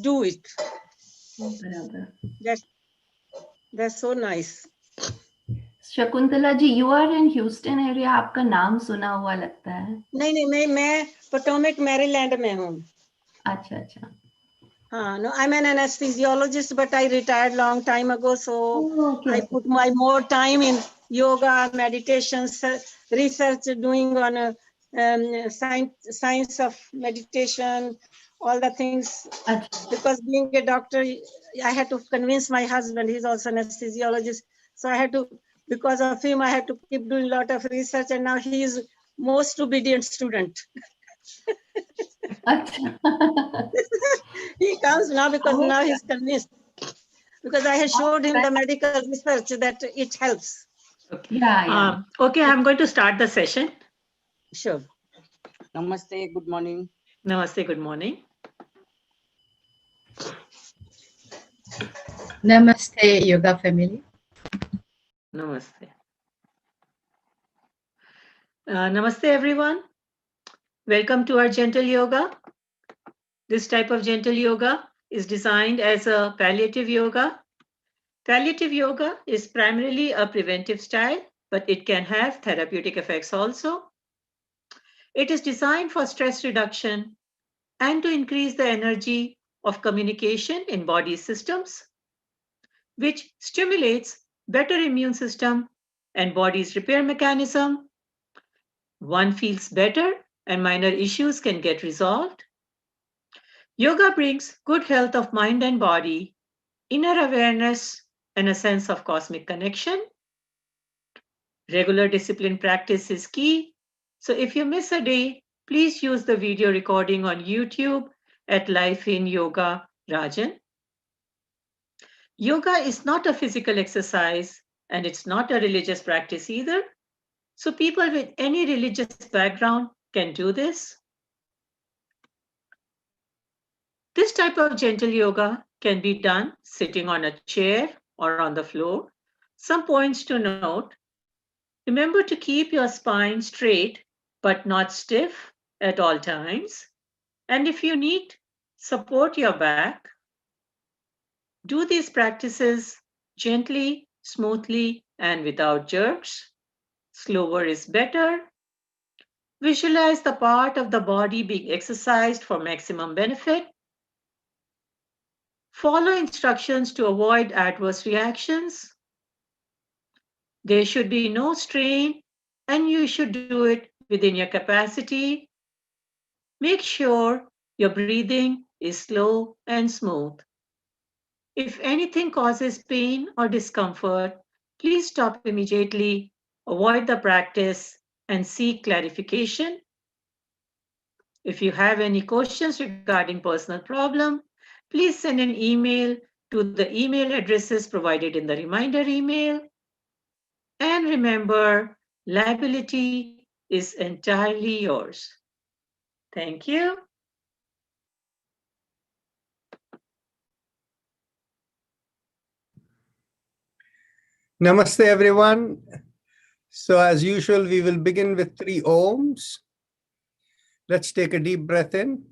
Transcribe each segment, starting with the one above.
do it. बराबर. That's so nice. Shakuntala ji, you are in Houston area. आपका नाम सुना हुआ लगता है. नहीं, मैं पोटोमेक मैरीलैंड में हूँ. अच्छा अच्छा. हाँ, no, I'm an anesthesiologist, but I retired long time ago, so Okay, I put my more time in yoga, meditation, research, doing on science of meditation, all the things. अच्छा. Because being a doctor, I had to convince my husband. He's also an anesthesiologist, so I had to, because of him, I had to keep doing a lot of research, and now he is most obedient student. अच्छा. He comes now because now he's convinced. Because I have showed him the medical research that it helps. Okay. Yeah. Okay, I'm going to start the session. Sure. Namaste, good morning. Namaste, good morning. Namaste, yoga family. Namaste. Namaste, everyone. Welcome to our gentle yoga. This type of gentle yoga is designed as a palliative yoga. Palliative yoga is primarily a preventive style, but it can have therapeutic effects also. It is designed for stress reduction and to increase the energy of communication in body systems, which stimulates better immune system and body's repair mechanism. One feels better and minor issues can get resolved. Yoga brings good health of mind and body, inner awareness, and a sense of cosmic connection. Regular discipline practice is key. So if you miss a day, please use the video recording on YouTube at Life in Yoga Rajan. Yoga is not a physical exercise and it's not a religious practice either. So people with any religious background can do this. This type of gentle yoga can be done sitting on a chair or on the floor. Some points to note. Remember to keep your spine straight but not stiff at all times. And if you need, support your back. Do these practices gently, smoothly, and without jerks. Slower is better. Visualize the part of the body being exercised for maximum benefit. Follow instructions to avoid adverse reactions. There should be no strain, and you should do it within your capacity. Make sure your breathing is slow and smooth. If anything causes pain or discomfort, please stop immediately, avoid the practice, and seek clarification. If you have any questions regarding personal problem, please send an email to the email addresses provided in the reminder email. And remember, liability is entirely yours. Thank you. Namaste, everyone. So as usual, we will begin with 3 ohms. Let's take a deep breath in.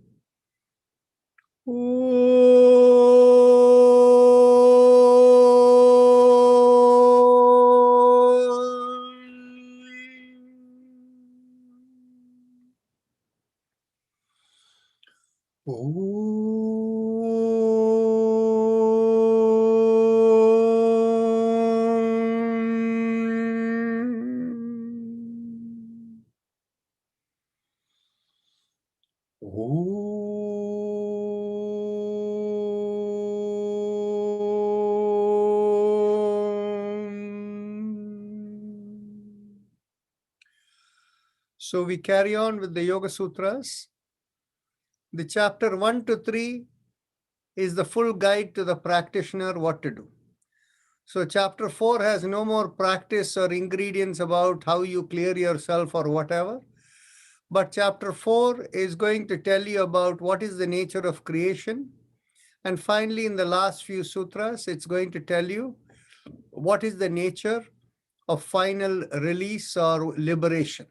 So we carry on with the Yoga Sutras. The chapter 1 to 3 is the full guide to the practitioner what to do. So chapter 4 has no more practice or ingredients about how you clear yourself or whatever. But chapter 4 is going to tell you about what is the nature of creation. And finally, in the last few sutras, it's going to tell you what is the nature of final release or liberation.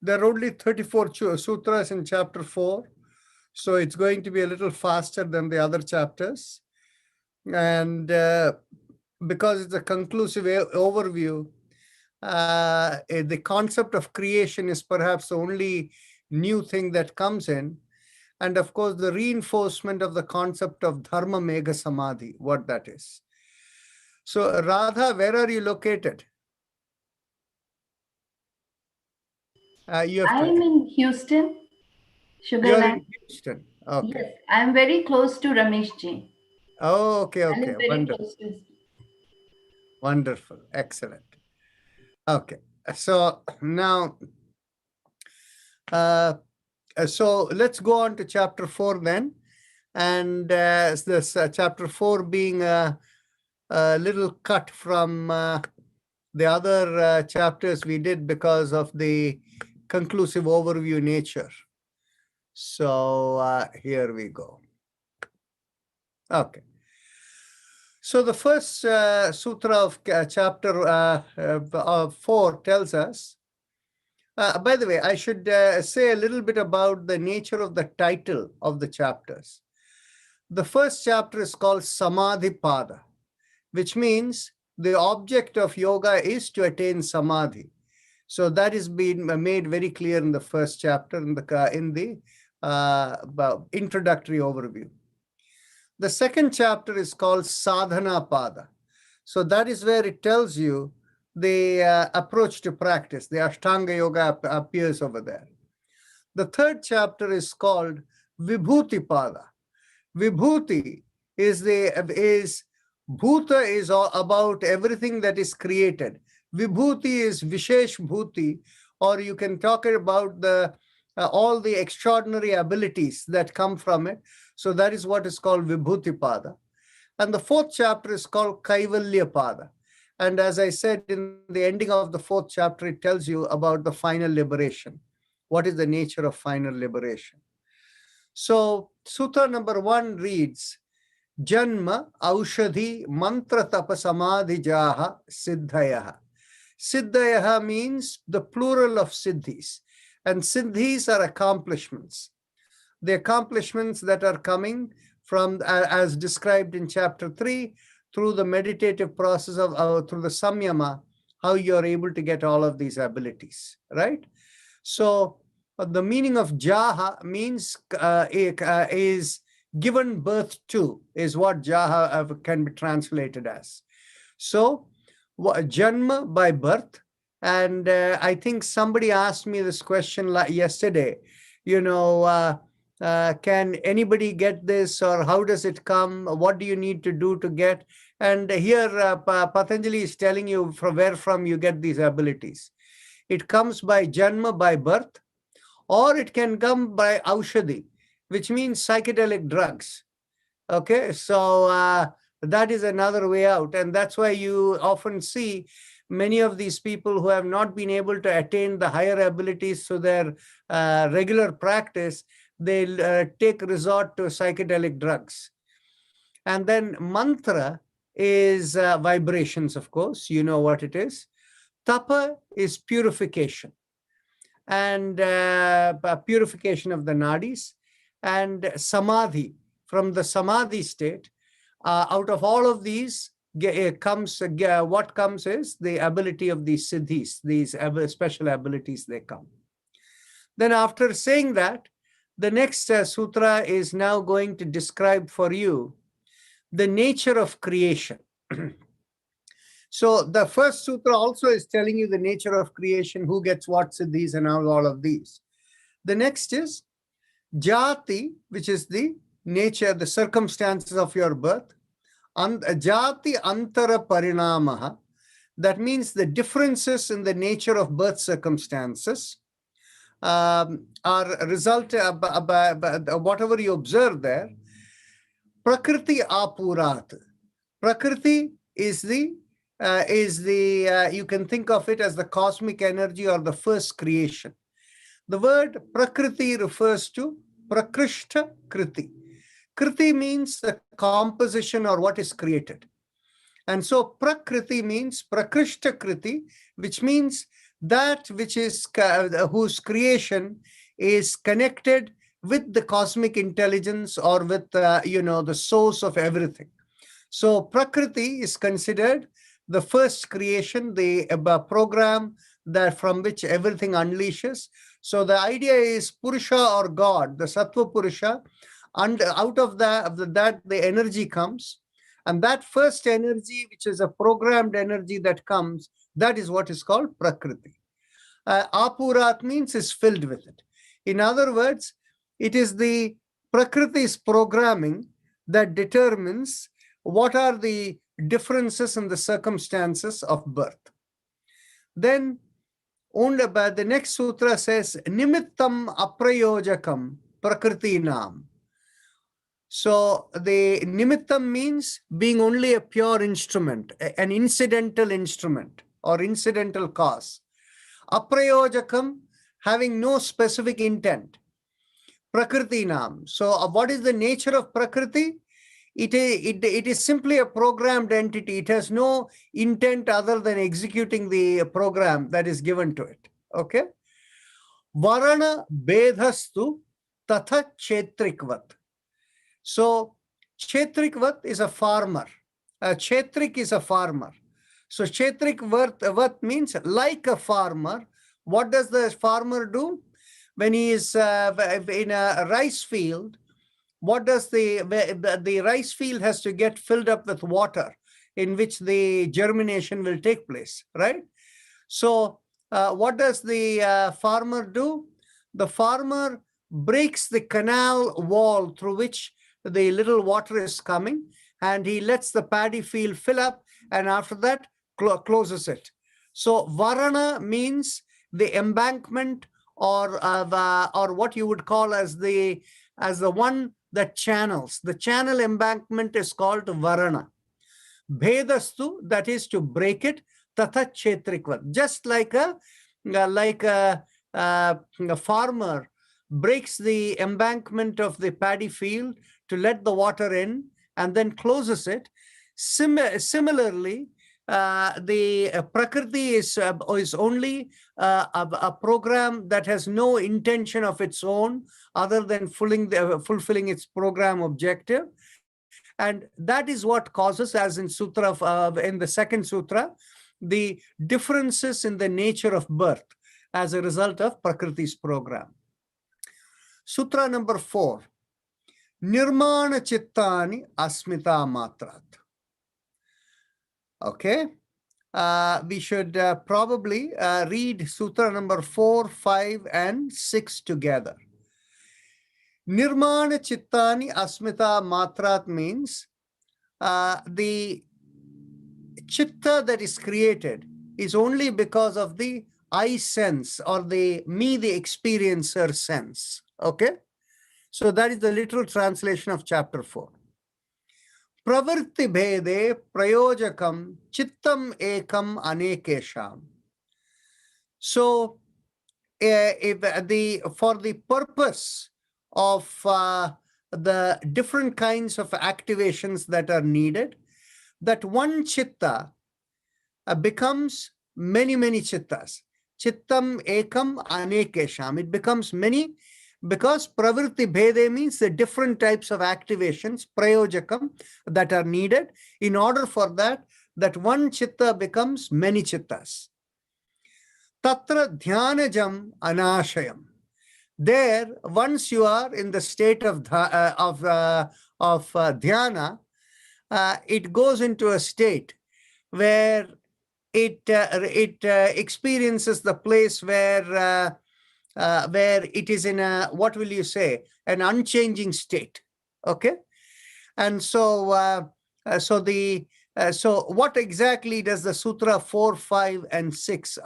There are only 34 sutras in chapter 4. So it's going to be a little faster than the other chapters. And because it's a conclusive overview, the concept of creation is perhaps the only new thing that comes in. And of course, the reinforcement of the concept of Dharma Megha Samadhi, what that is. So Radha, where are you located? You have I'm in Houston, You're Sugarland. in Houston. Okay. Yes, I'm very close to Ramesh ji. Oh, okay, I okay. live very Wonderful. close to his. Wonderful. Excellent. Okay. So now, so let's go on to chapter 4 then. And this chapter 4 being a little cut from the other chapters we did because of the conclusive overview nature. So here we go. Okay. So the first sutra of chapter 4 tells us, by the way, I should say a little bit about the nature of the title of the chapters. The first chapter is called Samadhipada, which means the object of yoga is to attain samadhi. So that is being made very clear in the first chapter in the introductory overview. The second chapter is called Sadhana Pada. So that is where it tells you the approach to practice. The Ashtanga Yoga appears over there. The third chapter is called Vibhuti Pada. Vibhuti is Bhuta is all about everything that is created. Vibhuti is Vishesh Bhuti, or you can talk about the all the extraordinary abilities that come from it. So that is what is called Vibhuti Pada. And the fourth chapter is called Kaivalya Pada. And as I said in the ending of the fourth chapter, it tells you about the final liberation. What is the nature of final liberation? So Sutra number 1 reads, Janma Aushadhi Mantra Tapasamadhi Jaha Siddhayaha. Siddhayaha means the plural of siddhis. And siddhis are accomplishments. The accomplishments that are coming from, as described in chapter 3, through the meditative process of, through the samyama, how you're able to get all of these abilities, right? So the meaning of jaha means is given birth to, is what jaha can be translated as. So janma by birth. And I think somebody asked me this question yesterday, you know, can anybody get this, or how does it come? What do you need to do to get? And here Patanjali is telling you from where from you get these abilities. It comes by janma, by birth, or it can come by aushadhi, which means psychedelic drugs. Okay, so that is another way out. And that's why you often see many of these people who have not been able to attain the higher abilities through their regular practice, they take resort to psychedelic drugs. And then mantra is vibrations, of course, you know what it is. Tapa is purification, and purification of the nadis. And samadhi, from the samadhi state, out of all of these comes, what comes is the ability of these siddhis, these special abilities, they come. Then after saying that, the next sutra is now going to describe for you the nature of creation. So the first sutra also is telling you the nature of creation, who gets what siddhis and all of these. The next is jati, which is the nature, the circumstances of your birth. Jati antara parinamaha, that means the differences in the nature of birth circumstances are a result of whatever you observe there. Prakriti apurat. Prakriti is the you can think of it as the cosmic energy or the first creation. The word prakriti refers to prakrishta kriti. Kriti means the composition or what is created. And so prakriti means prakrishta kriti, which means that which is whose creation is connected with the cosmic intelligence or with, the source of everything. So Prakriti is considered the first creation, the program that from which everything unleashes. So the idea is Purusha or God, the Sattva Purusha, and out of that the energy comes. And that first energy, which is a programmed energy that comes, that is what is called Prakriti. Apurat means is filled with it. In other words, it is the Prakriti's programming that determines what are the differences in the circumstances of birth. Then the next sutra says, Nimittam aprayojakam prakritinam. So the nimittam means being only a pure instrument, an incidental instrument or incidental cause. Aprayojakam, having no specific intent. Prakritinam. So what is the nature of Prakriti? It is simply a programmed entity. It has no intent other than executing the program that is given to it. Okay? Varana bedhastu tatha kshetrikvat. So kshetrikvat is a farmer. Kshetrik is a farmer. So kshetrikvat means like a farmer. What does the farmer do? When he is in a rice field, what does the rice field has to get filled up with water in which the germination will take place, right? So what does the farmer do? The farmer breaks the canal wall through which the little water is coming, and he lets the paddy field fill up, and after that closes it. So varana means the embankment, or what you would call as the one that channels. The channel embankment is called varana. Bhedastu, that is to break it. Tatha kshetrikvat. Just like a farmer breaks the embankment of the paddy field to let the water in and then closes it. Similarly, the Prakriti is only a program that has no intention of its own other than fulfilling its program objective. And that is what causes, as in in the second sutra, the differences in the nature of birth as a result of Prakriti's program. Sutra number 4. Nirmana chittani asmita matrat. Okay. We should probably read sutra number 4, 5, and 6 together. Nirmana chittani asmita matrat means the chitta that is created is only because of the I sense or the experiencer sense. Okay. So that is the literal translation of chapter 4. Pravritti bhede prayojakam chittam ekam anekesham. So for the purpose of the different kinds of activations that are needed, that one chitta becomes many chittas. Chittam ekam anekesham. It becomes many, because pravritti bhede means the different types of activations, prayojakam, that are needed. In order for that one chitta becomes many chittas. Tatra dhyanajam anashayam. There, once you are in the state of dhyana, it goes into a state where it experiences the place where it is in a, what will you say, an unchanging state. Okay. And so so what exactly does the sutra 4, 5, and 6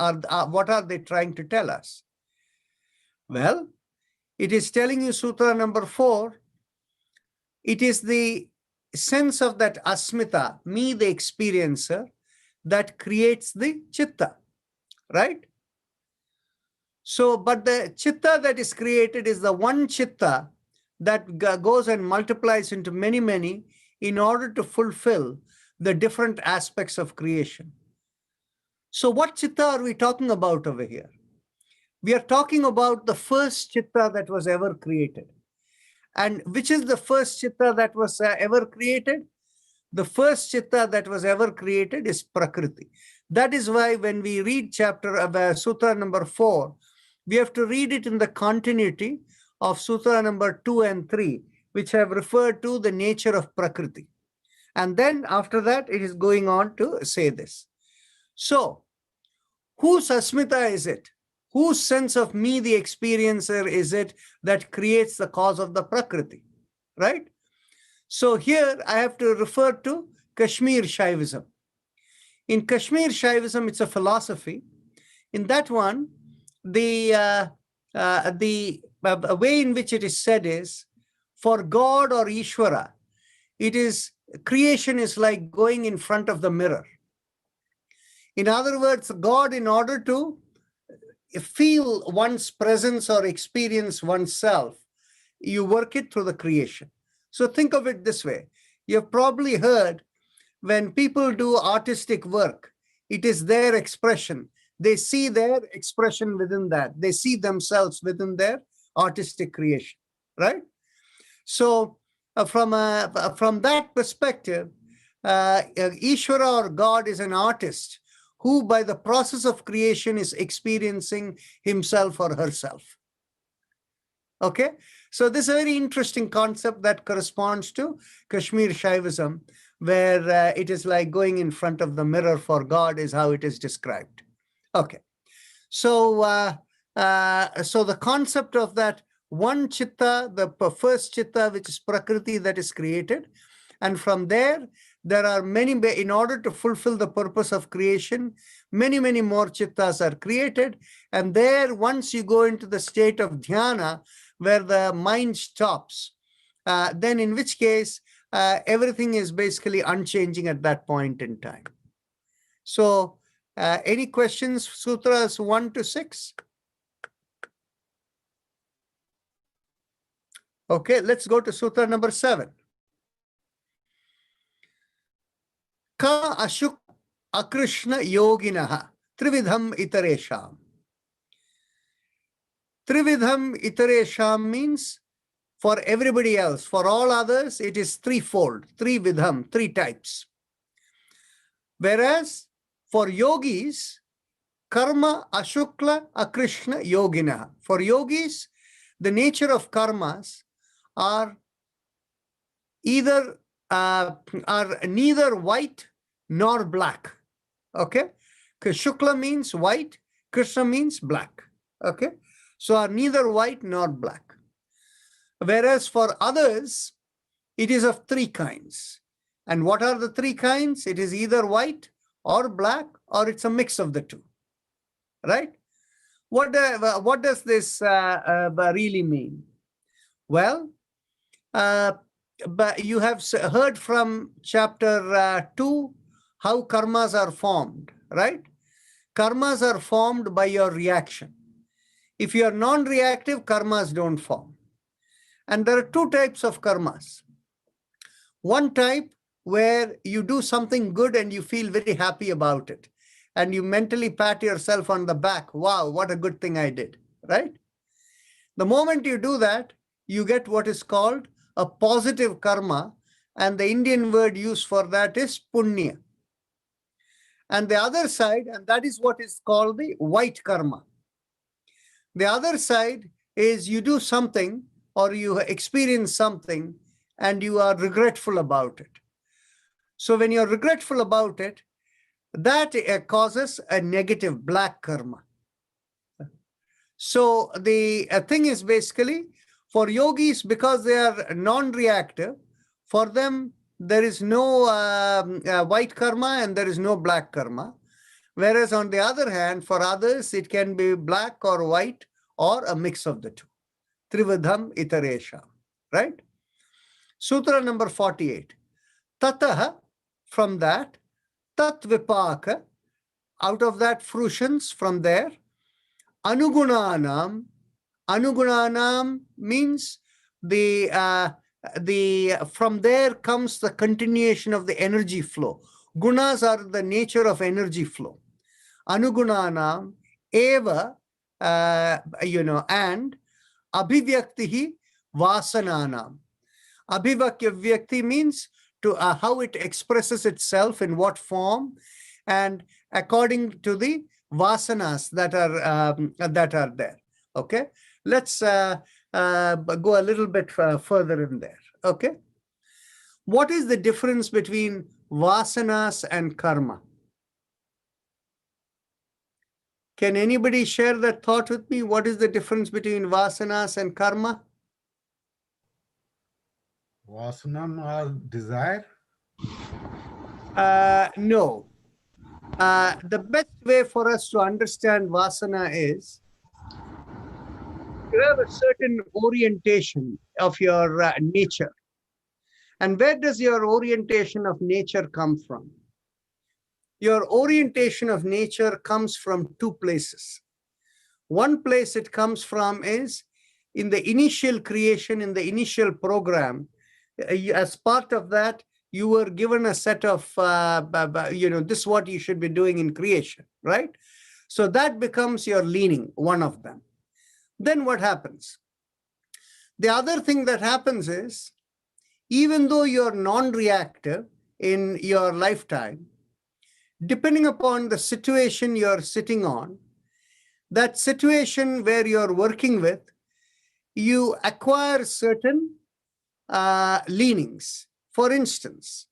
what are they trying to tell us? Well, it is telling you, sutra number 4, it is the sense of that asmita, me the experiencer, that creates the chitta, right? So, but the chitta that is created is the one chitta that goes and multiplies into many in order to fulfill the different aspects of creation. So what chitta are we talking about over here? We are talking about the first chitta that was ever created. And which is the first chitta that was ever created? The first chitta that was ever created is Prakriti. That is why when we read Sutra number 4, we have to read it in the continuity of Sutra number 2 and 3, which have referred to the nature of Prakriti. And then after that, it is going on to say this. So, whose Asmita is it? Whose sense of me, the experiencer, is it that creates the cause of the Prakriti, right? So here I have to refer to Kashmir Shaivism. In Kashmir Shaivism, it's a philosophy. In that one, the way in which it is said is, for God or Ishvara, creation is like going in front of the mirror. In other words, God, in order to feel one's presence or experience oneself, you work it through the creation. So think of it this way. You've probably heard when people do artistic work, it is their expression. They see their expression within that. They see themselves within their artistic creation, right? So from that perspective, Ishvara or God is an artist who by the process of creation is experiencing himself or herself. Okay, so this is a very interesting concept that corresponds to Kashmir Shaivism, where it is like going in front of the mirror for God is how it is described. Okay, so so the concept of that one chitta, the first chitta, which is Prakriti, that is created, and from there are many, in order to fulfill the purpose of creation, many more chittas are created, and there once you go into the state of dhyana, where the mind stops, then in which case everything is basically unchanging at that point in time. So any questions, sutras 1 to 6? Okay, let's go to sutra number 7. Ka ashuk akrishna yoginaha trividham itaresham. Trividham itaresham means for everybody else. For all others, it is threefold, trividham, 3 types. Whereas for yogis, karma ashukla akrishna yoginaha. For yogis, the nature of karmas are either are neither white nor black. Okay, because Shukla means white, Krishna means black. Okay, so are neither white nor black. Whereas for others, it is of 3 kinds. And what are the 3 kinds? It is either white or black, or it's a mix of the 2. Right? What does this really mean? Well, but you have heard from chapter 2 how karmas are formed, right? Karmas are formed by your reaction. If you are non-reactive, karmas don't form. And there are 2 types of karmas. One type where you do something good and you feel very happy about it. And you mentally pat yourself on the back. Wow, what a good thing I did, right? The moment you do that, you get what is called a positive karma. And the Indian word used for that is punya. And the other side, and that is what is called the white karma. The other side is you do something or you experience something and you are regretful about it. So when you're regretful about it, that causes a negative black karma. So the thing is basically for yogis, because they are non-reactive, for them there is no white karma and there is no black karma. Whereas on the other hand, for others, it can be black or white or a mix of the 2. Trivadham itaresha, right? Sutra number 48. Tataha, from that, tat vipaka, out of that fruitions from there, anugunanam. Anugunanam means from there comes the continuation of the energy flow. Gunas are the nature of energy flow. Anugunanam eva, and abhivyaktihi vasananam. Abhivakya vyakti means to how it expresses itself, in what form, and according to the vasanas that are there. Okay, let's go a little bit further in there. Okay, what is the difference between vasanas and karma? Can anybody share that thought with me? What is the difference between vasanas and karma? Vasanam or desire? No. The best way for us to understand vasana is you have a certain orientation of your nature. And where does your orientation of nature come from? Your orientation of nature comes from two places. One place it comes from is in the initial creation, in the initial program. As part of that, you were given a set of, this is what you should be doing in creation, right? So that becomes your leaning, one of them. Then what happens? The other thing that happens is, even though you're non-reactive in your lifetime, depending upon the situation you're sitting on, that situation where you're working with, you acquire certain leanings. For instance,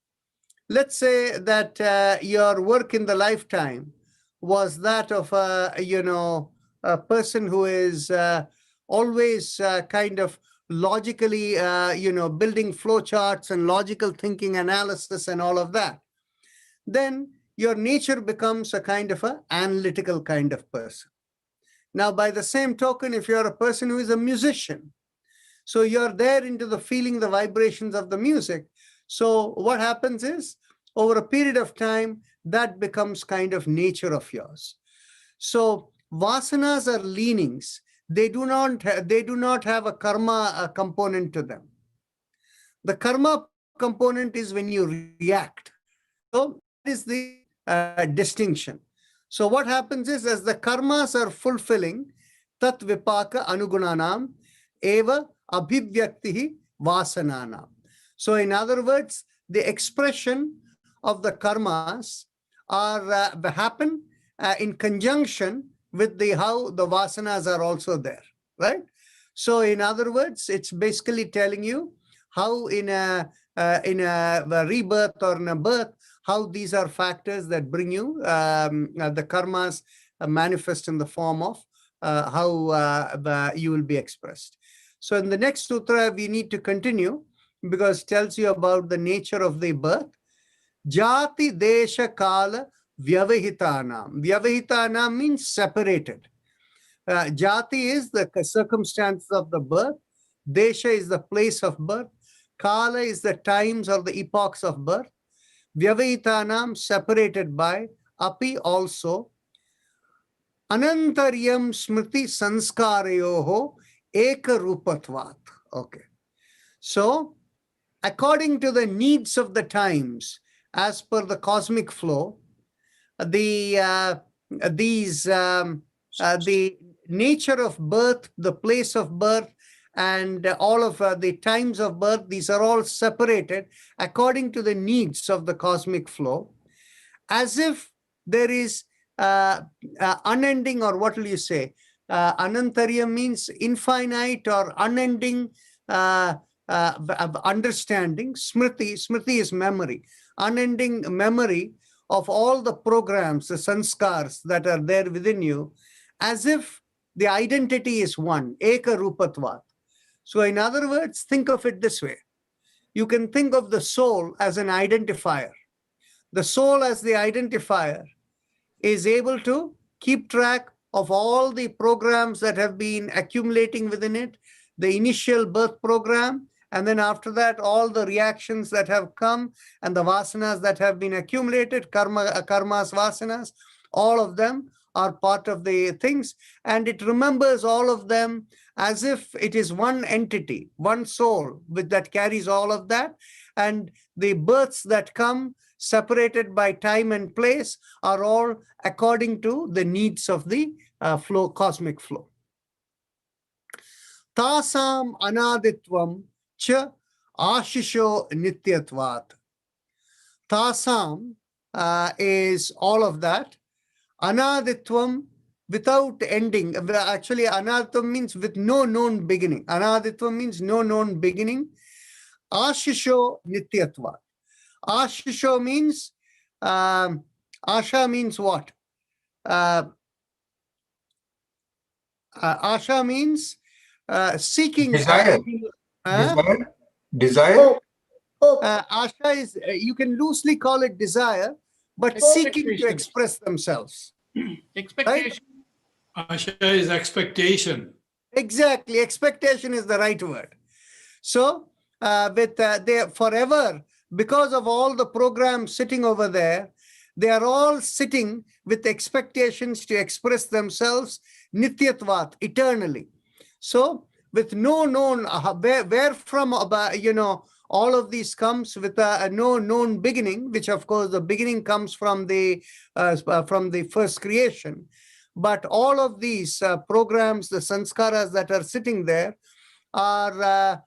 let's say that your work in the lifetime was that of a person who is always kind of logically, building flowcharts and logical thinking, analysis, and all of that. Then your nature becomes a kind of an analytical kind of person. Now, by the same token, if you're a person who is a musician, so you're there into the feeling the vibrations of the music. So what happens is, over a period of time, that becomes kind of nature of yours. So vasanas are leanings. They do not have a karma component to them. The karma component is when you react. So that is the distinction. So what happens is, as the karmas are fulfilling, tat vipaka anugunanam eva abhivyaktihi vasananam. So in other words, the expression of the karmas are happen in conjunction with how the vasanas are also there, right? So in other words, it's basically telling you how in a rebirth or in a birth, how these are factors that bring you the karmas manifest in the form of how you will be expressed. So in the next sutra, we need to continue because it tells you about the nature of the birth. Jati desha kala vyavahitanam. Vyavahitanam means separated. Jati is the circumstances of the birth. Desha is the place of birth. Kala is the times or the epochs of birth. Vyavahitanam, separated by. Api also. Anantaryam smriti sanskarayoho eka rupatvat. Okay. So, according to the needs of the times, as per the cosmic flow, the nature of birth, the place of birth, and all of the times of birth, these are all separated according to the needs of the cosmic flow, as if there is unending, or what will you say? Anantarya means infinite or unending understanding. Smriti is memory. Unending memory of all the programs, the sanskars that are there within you, as if the identity is one, eka rupatvat. So in other words, think of it this way. You can think of the soul as an identifier. The soul as the identifier is able to keep track of all the programs that have been accumulating within it, the initial birth program, and then after that, all the reactions that have come and the vasanas that have been accumulated, karmas, vasanas, all of them are part of the things. And it remembers all of them as if it is one entity, one soul that carries all of that. And the births that come separated by time and place are all according to the needs of the cosmic flow. Tasam anaditvam cha ashisho nityatvat. Tasam is all of that. Anaditvam, without ending. Actually, anaditvam means with no known beginning. Anaditvam means no known beginning. Ashisho nityatvat. Ashisho means, Asha means what? Asha means seeking. Desire. Desire. Hope. Asha is, you can loosely call it desire, but seeking to Expectation. express themselves. Expectation. Asha is expectation. Exactly, expectation is the right word. So they forever, because of all the programs sitting over there, they are all sitting with expectations to express themselves nityatvat, eternally. So with no known, where from, all of these comes with a no known beginning, which of course the beginning comes from the first creation. But all of these programs, the sanskaras that are sitting there, are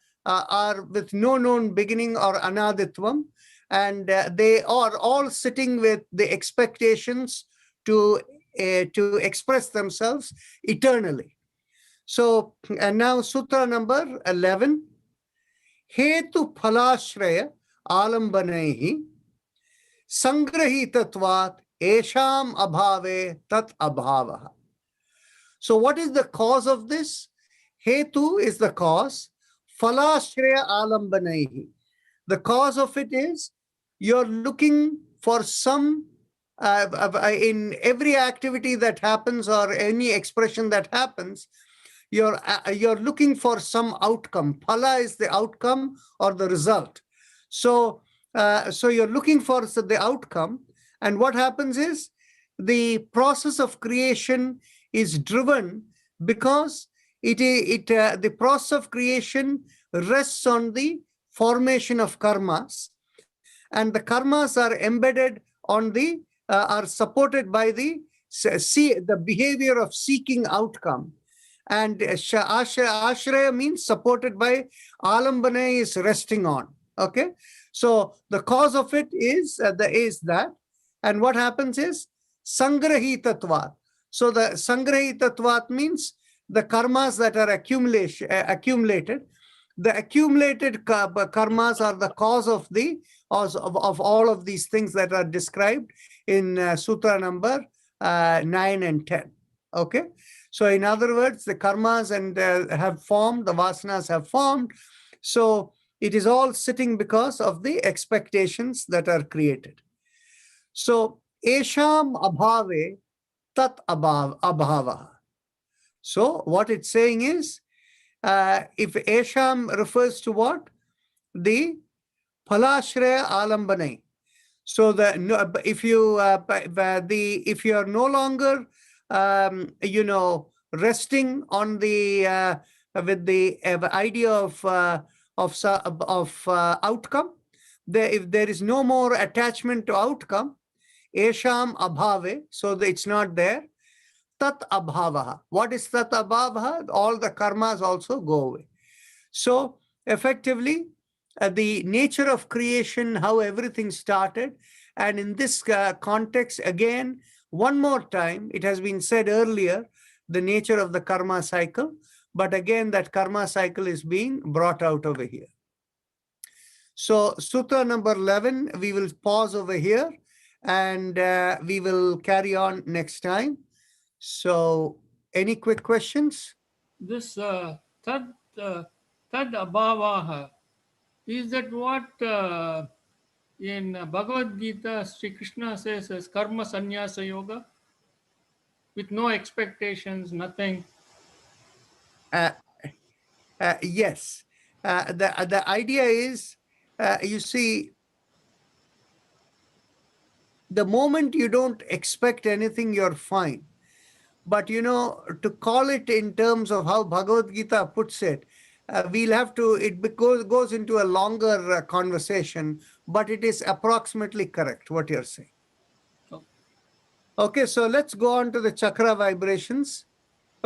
with no known beginning or anaditvam, and they are all sitting with the expectations to express themselves eternally. So, and now sutra number 11. Hetu phalashraya alambanehi sangrahitatvat esham abhave tat abhavaha. So what is the cause of this? Hetu is the cause. Phalashraya alambanehi. The cause of it is you're looking for some, in every activity that happens or any expression that happens, you're looking for some outcome. Phala is the outcome or the result. So you're looking for the outcome, and what happens is the process of creation is driven because the process of creation rests on the formation of karmas, and the karmas are embedded on the are supported by the behavior of seeking outcome. And ashraya means supported by, alambana is resting on. Okay, so the cause of it is that, and what happens is sangrahitatvat. So the sangrahitatvat means the karmas that are accumulated. The accumulated karmas are the cause of all of these things that are described in sutra number 9 and 10. Okay. So in other words, the karmas have formed, the vasanas have formed. So it is all sitting because of the expectations that are created. So esham abhave tat abhava. So what it's saying is, if esham refers to what? The phalashraya alambane. So if you are no longer resting on the with the idea of outcome, if there is no more attachment to outcome, esham abhave, so it's not there. Tat abhavaha. What is tat abhavaha? All the karmas also go away. So effectively, the nature of creation, how everything started, and in this context, again, one more time, it has been said earlier, the nature of the karma cycle, but again, that karma cycle is being brought out over here. So sutra number 11, we will pause over here, and we will carry on next time. So any quick questions? This tad abhavaha, is that what in Bhagavad Gita Sri Krishna says as karma sannyasa yoga, with no expectations, nothing? Yes. The idea is, you see, the moment you don't expect anything, you're fine. But, to call it in terms of how Bhagavad Gita puts it, we'll have to, it goes into a longer conversation, but it is approximately correct what you're saying. Okay, so let's go on to the chakra vibrations.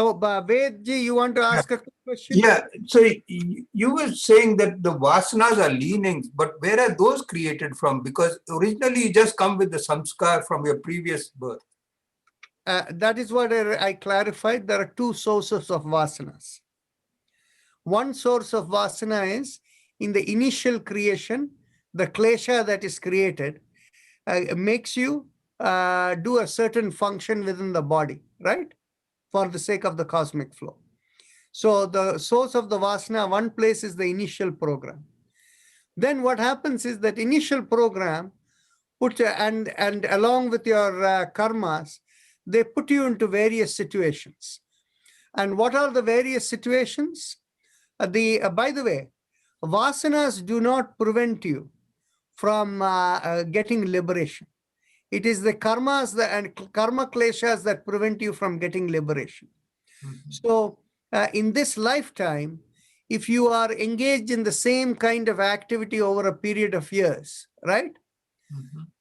Oh, Vedji, you want to ask a question? Yeah, so you were saying that the vasanas are leanings, but where are those created from? Because originally you just come with the samskar from your previous birth. That is what I clarified. There are two sources of vasanas. One source of vasana is in the initial creation, the klesha that is created makes you do a certain function within the body, right? For the sake of the cosmic flow. So the source of the vasana, one place is the initial program. Then what happens is that initial program, and along with your karmas, they put you into various situations. And what are the various situations? By the way, vasanas do not prevent you from getting liberation. It is the karmas and karma kleshas that prevent you from getting liberation. So in this lifetime, if you are engaged in the same kind of activity over a period of years, right?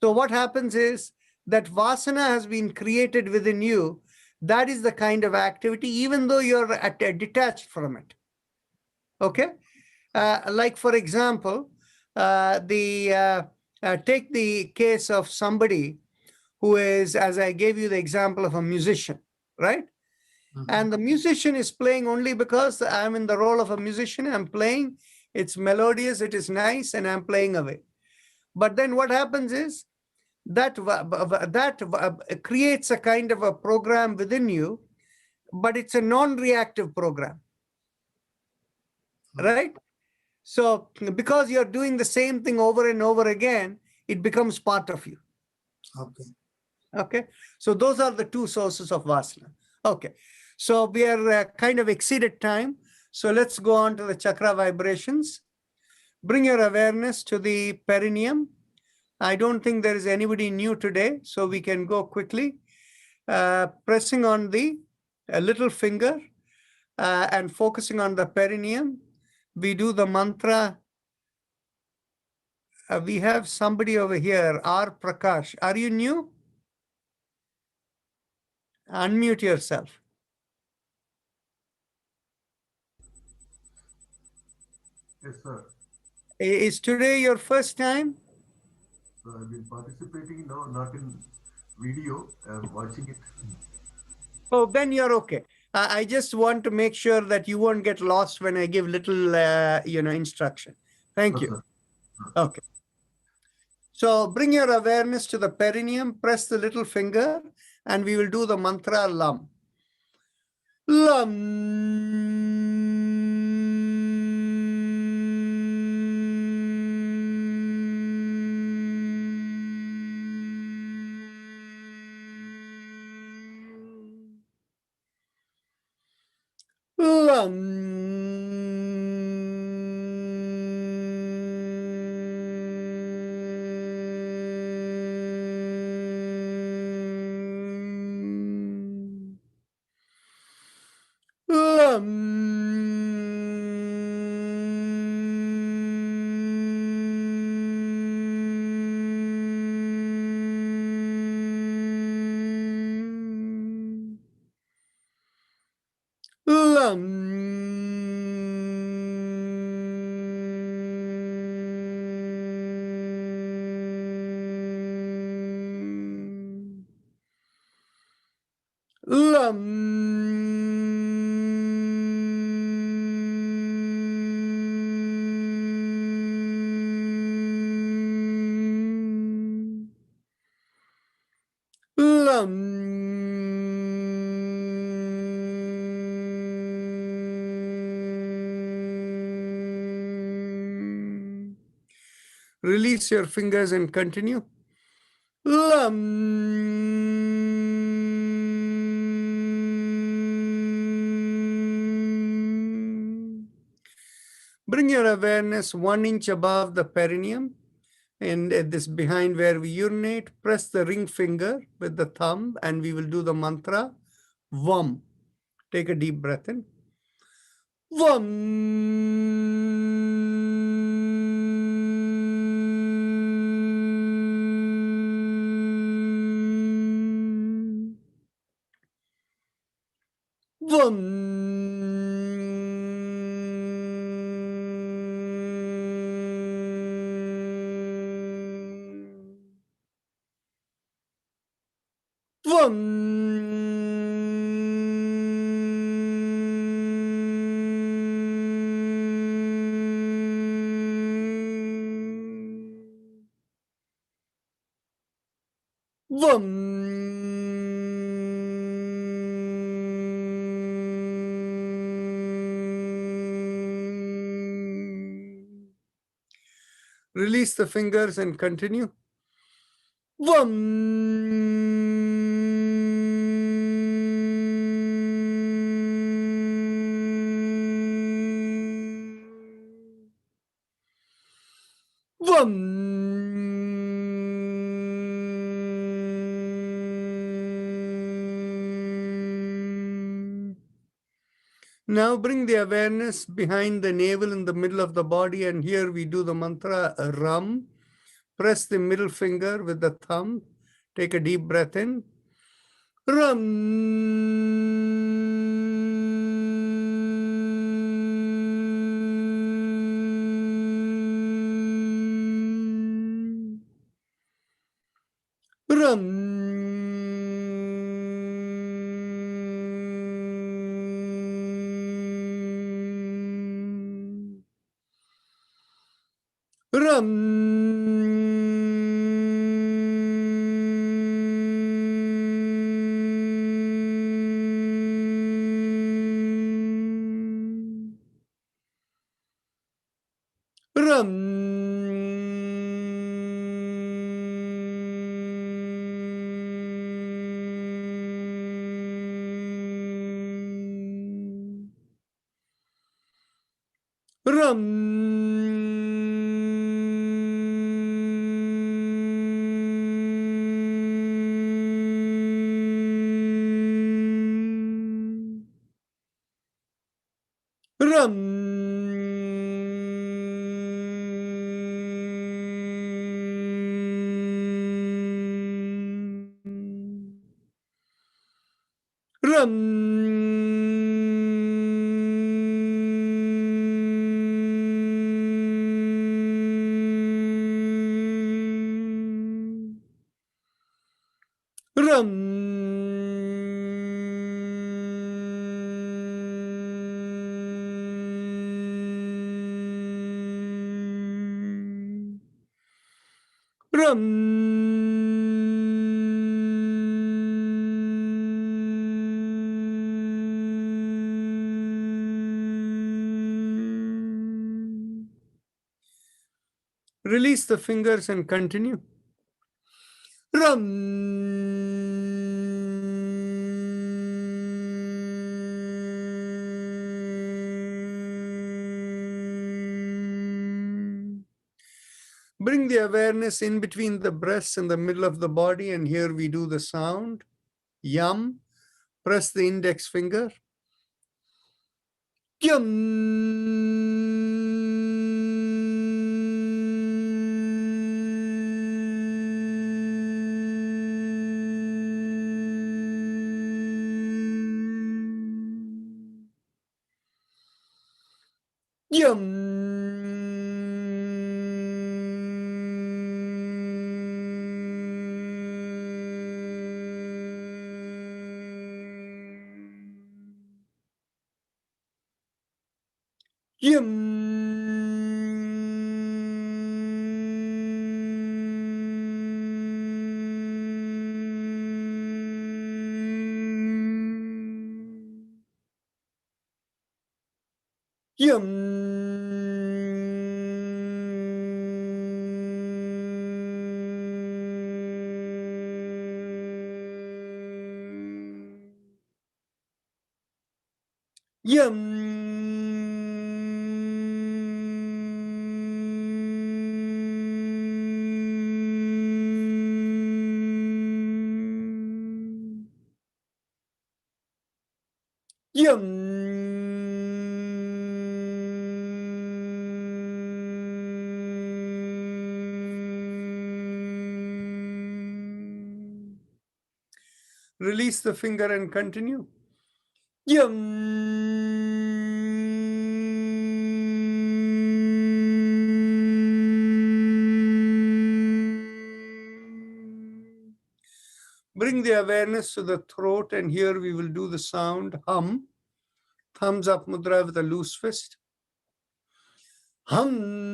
So what happens is that vasana has been created within you. That is the kind of activity, even though you're detached from it. Okay? Like for example, take the case of somebody who is, as I gave you the example of a musician, right? And the musician is playing only because I'm in the role of a musician. I'm playing, it's melodious, it is nice, and I'm playing away. But then what happens is that creates a kind of a program within you, but it's a non-reactive program, right? So because you're doing the same thing over and over again, it becomes part of you. Okay. Okay. So those are the two sources of vasana. Okay. So we are kind of exceeded time. So let's go on to the chakra vibrations. Bring your awareness to the perineum. I don't think there is anybody new today, so we can go quickly. Pressing on the little finger and focusing on the perineum. We do the mantra. We have somebody over here, R. Prakash. Are you new? Unmute yourself. Yes, sir. Is today your first time? So I've been participating now, not in video. I'm watching it. Oh, then you're okay. I just want to make sure that you won't get lost when I give little, instruction. Thank you. Sir. Okay. So bring your awareness to the perineum, press the little finger, and we will do the mantra Lam. Lam. Release your fingers and continue. Bring your awareness 1 inch above the perineum, and at this behind where we urinate, press the ring finger with the thumb, and we will do the mantra Vam. Take a deep breath in. Vam. Vam. Vam. Vam. Release the fingers and continue. Vam. Vam. Now bring the awareness behind the navel in the middle of the body, and here we do the mantra Ram. Press the middle finger with the thumb. Take a deep breath in. Ram. Ram. Ram. Ram. Ram. Ram. Ram. Ram. Ram. Release the fingers and continue. Ram. Bring the awareness in between the breasts and the middle of the body, and here we do the sound. Yum. Press the index finger. Yum. Yum. Release the finger and continue. Yum. Bring the awareness to the throat, and here we will do the sound hum. Thumbs up mudra with a loose fist. Hum.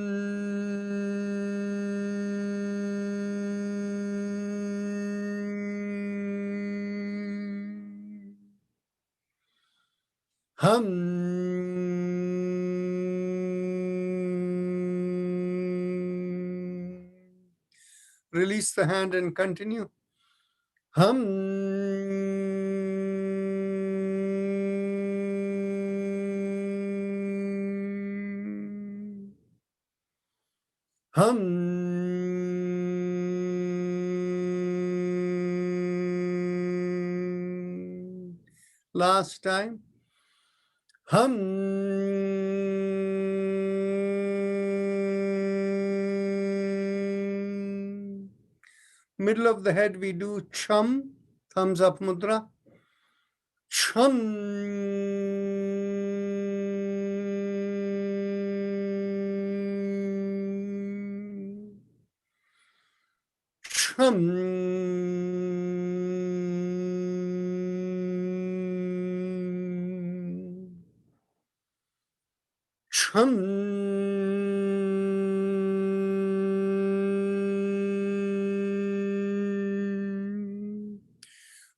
Release the hand and continue. Hum. Hum. Last time. Hum. Middle of the head, we do chum, thumbs up mudra. Chum. Chum. Chum.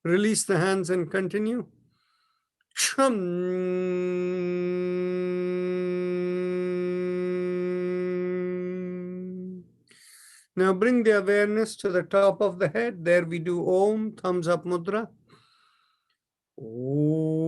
Release the hands and continue. Chum. Now bring the awareness to the top of the head. There we do Om, thumbs up mudra. Om.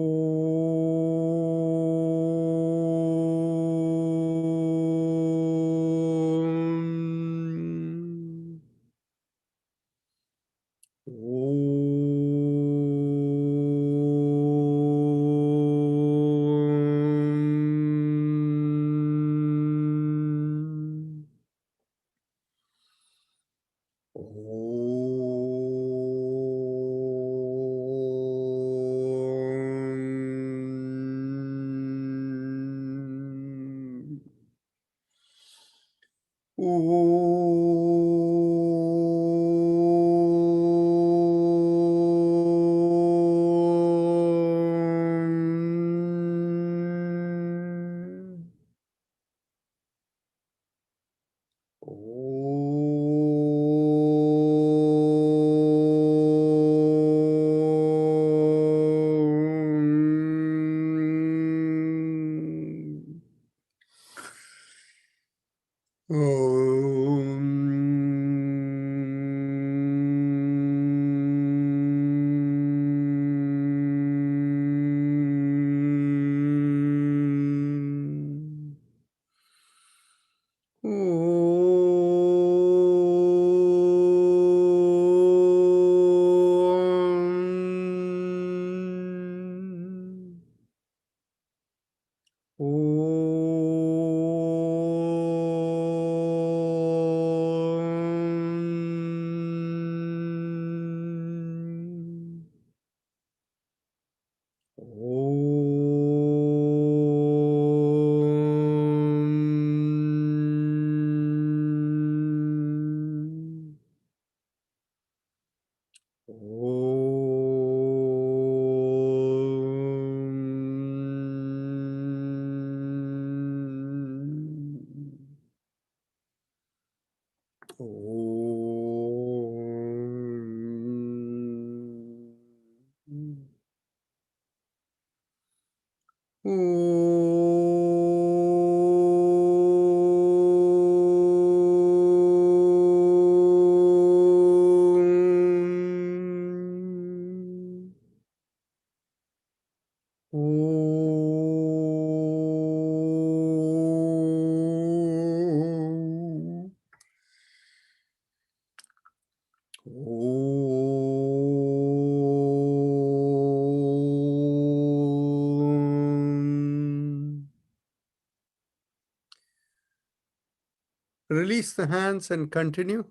Release the hands and continue.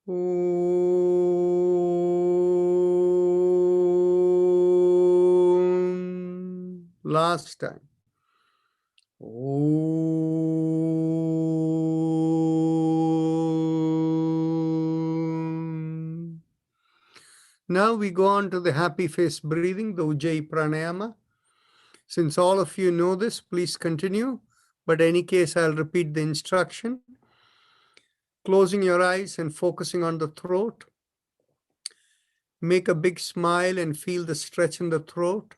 Om. Last time. Om. Now we go on to the happy face breathing, the Ujjayi Pranayama. Since all of you know this, please continue. But in any case, I'll repeat the instruction. Closing your eyes and focusing on the throat. Make a big smile and feel the stretch in the throat.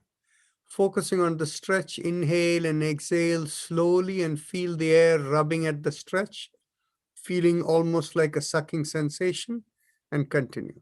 Focusing on the stretch, inhale and exhale slowly and feel the air rubbing at the stretch, feeling almost like a sucking sensation, and continue.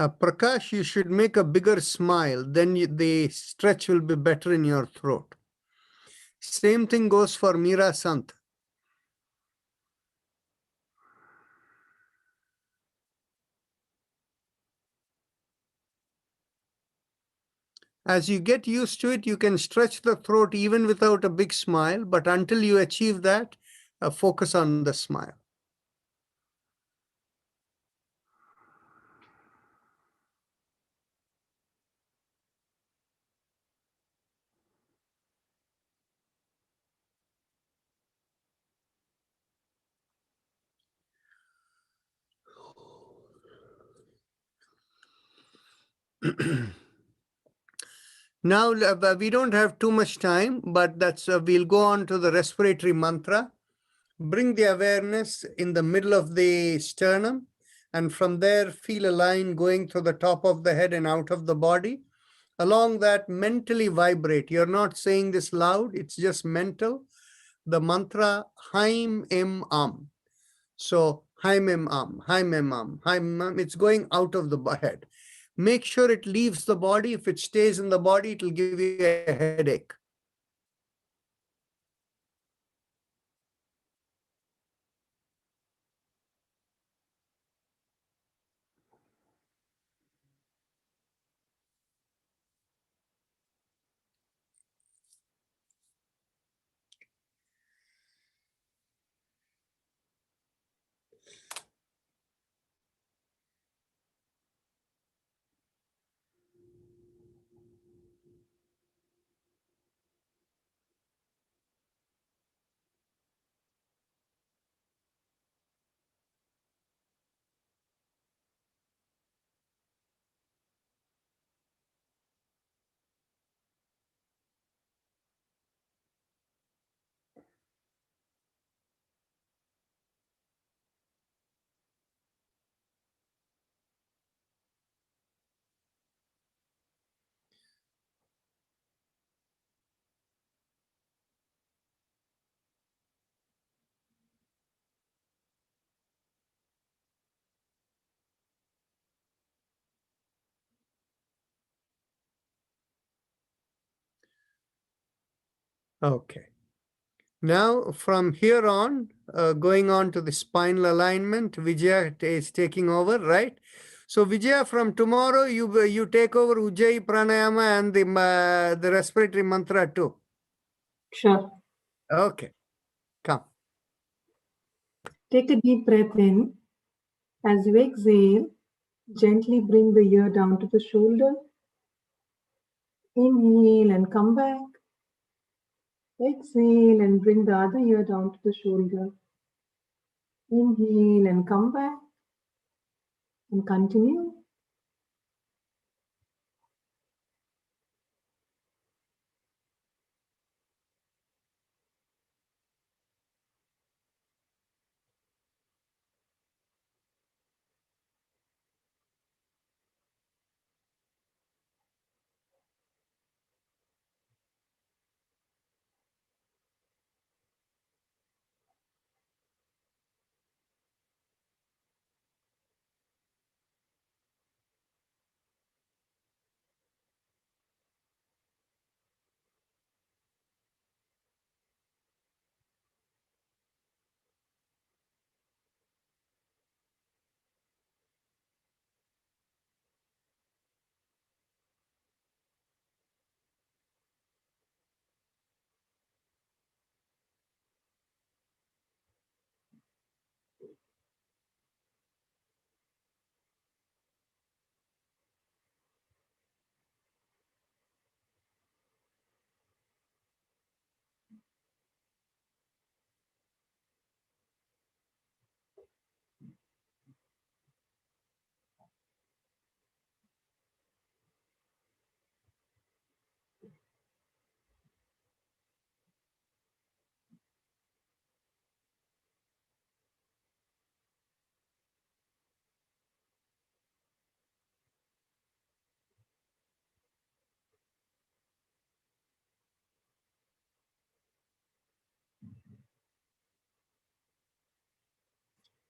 Prakash, you should make a bigger smile, then the stretch will be better in your throat. Same thing goes for Meera Sant. As you get used to it, you can stretch the throat even without a big smile, but until you achieve that, focus on the smile. Now, we don't have too much time, but we'll go on to the respiratory mantra. Bring the awareness in the middle of the sternum, and from there, feel a line going through the top of the head and out of the body. Along that, mentally vibrate. You're not saying this loud, it's just mental. The mantra Haim Em Am. So Haim Em Am, Haim Em Am, Haim Am, it's going out of the head. Make sure it leaves the body. If it stays in the body, it will give you a headache. Okay. Now, from here on, going on to the spinal alignment, Vijaya is taking over, right? So, Vijaya, from tomorrow, you take over Ujjayi Pranayama and the respiratory mantra too. Sure. Okay, come. Take a deep breath in. As you exhale, gently bring the ear down to the shoulder. Inhale and come back. Exhale and bring the other ear down to the shoulder. Inhale and come back. And continue.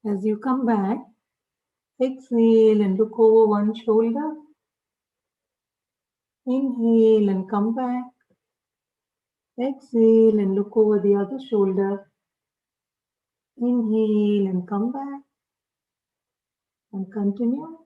As you come back, exhale and look over one shoulder. Inhale and come back. Exhale and look over the other shoulder. Inhale and come back. And continue.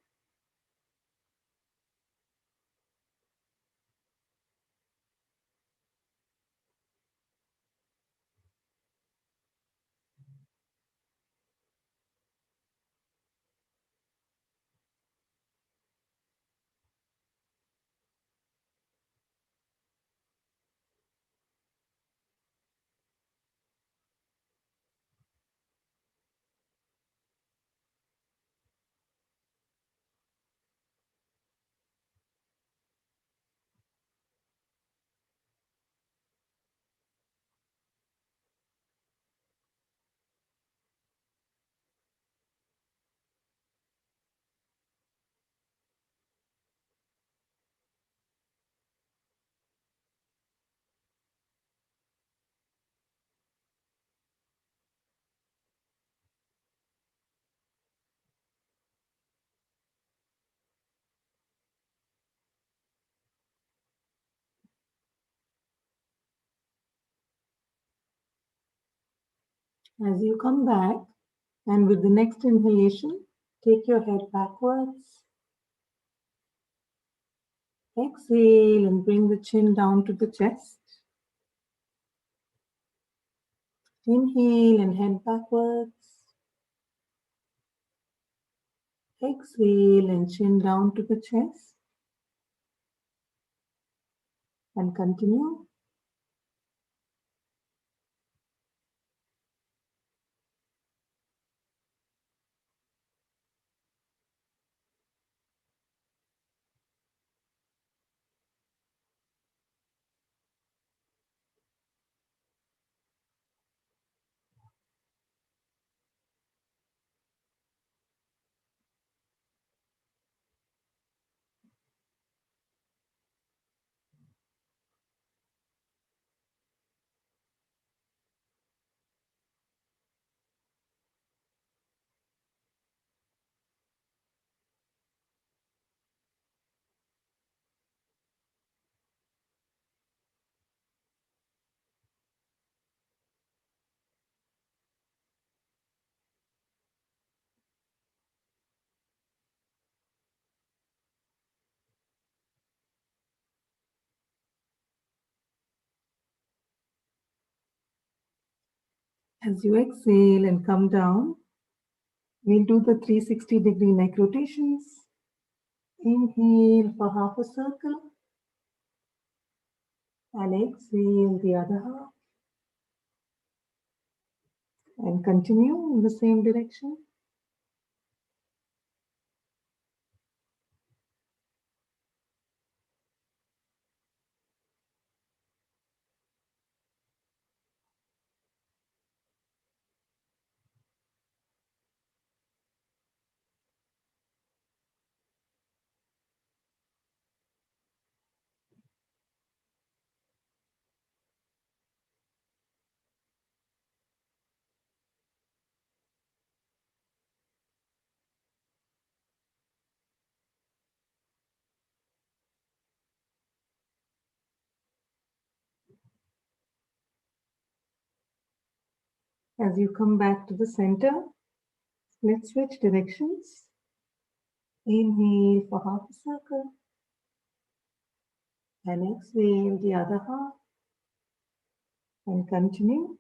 As you come back, and with the next inhalation, take your head backwards. Exhale and bring the chin down to the chest. Inhale and head backwards. Exhale and chin down to the chest. And continue. As you exhale and come down, we'll do the 360-degree neck rotations. Inhale for half a circle. And exhale the other half. And continue in the same direction. As you come back to the center, let's switch directions. Inhale for half a circle. And exhale the other half. And continue.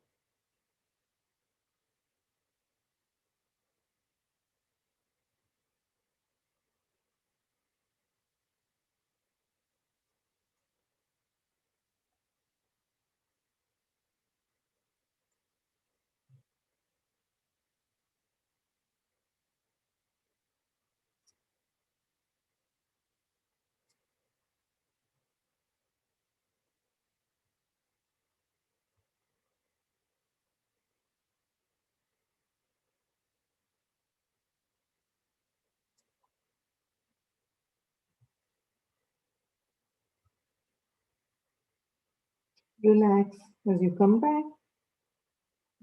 Relax as you come back.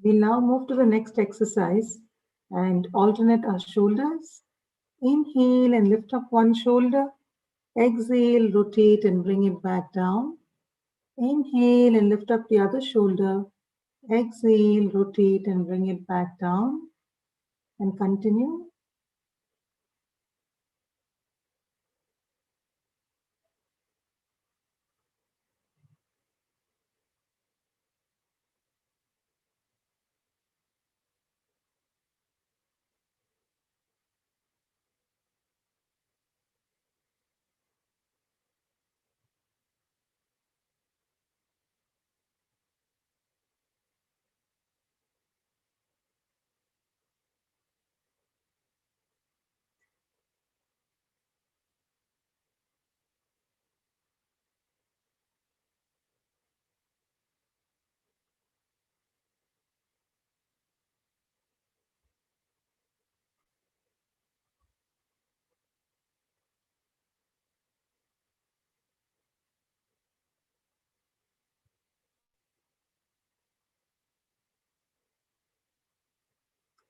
We'll now move to the next exercise, and alternate our shoulders. Inhale and lift up one shoulder. Exhale, rotate and bring it back down. Inhale and lift up the other shoulder. Exhale, rotate and bring it back down. And continue.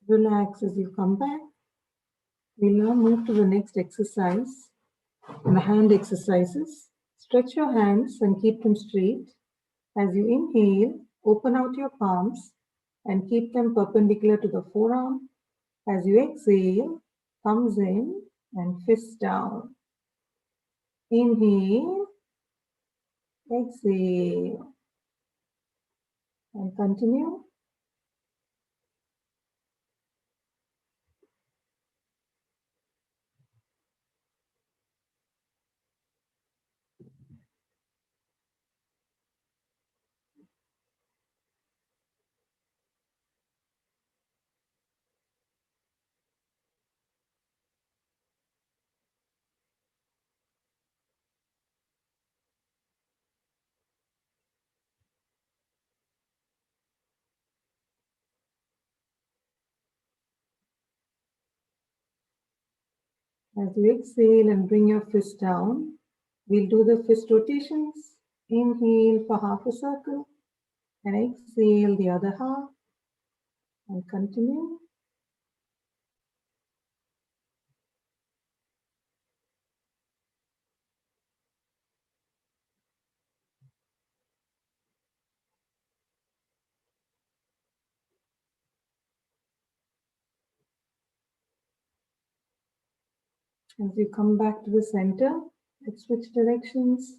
Relax as you come back. We'll now move to the next exercise, the hand exercises. Stretch your hands and keep them straight. As you inhale, open out your palms and keep them perpendicular to the forearm. As you exhale, thumbs in and fists down. Inhale, exhale, and continue. As you exhale and bring your fist down, we'll do the fist rotations. Inhale for half a circle and exhale the other half and continue. As you come back to the center, let's switch directions.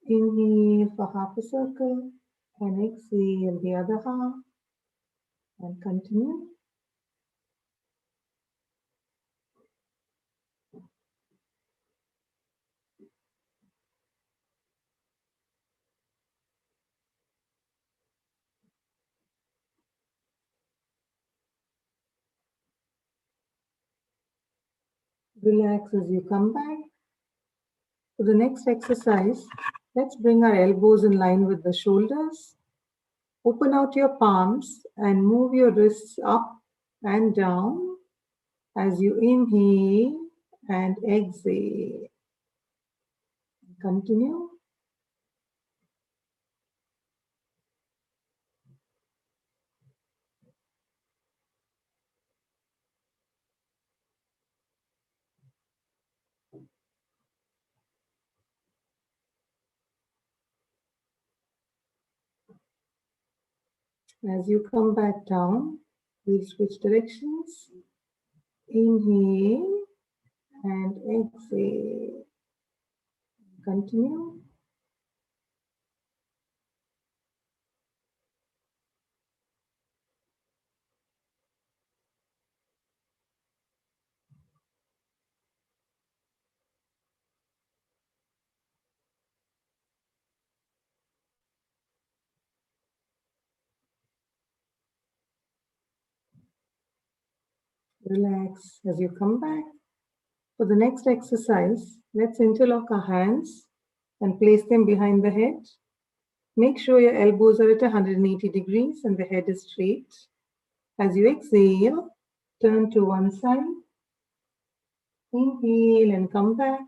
Inhale for half a circle and exhale the other half and continue. Relax as you come back. For the next exercise, let's bring our elbows in line with the shoulders. Open out your palms and move your wrists up and down as you inhale and exhale. Continue. As you come back down, we'll switch directions. Inhale and exhale. Continue. Relax as you come back. For the next exercise, let's interlock our hands and place them behind the head. Make sure your elbows are at 180 degrees and the head is straight. As you exhale, turn to one side. Inhale and come back.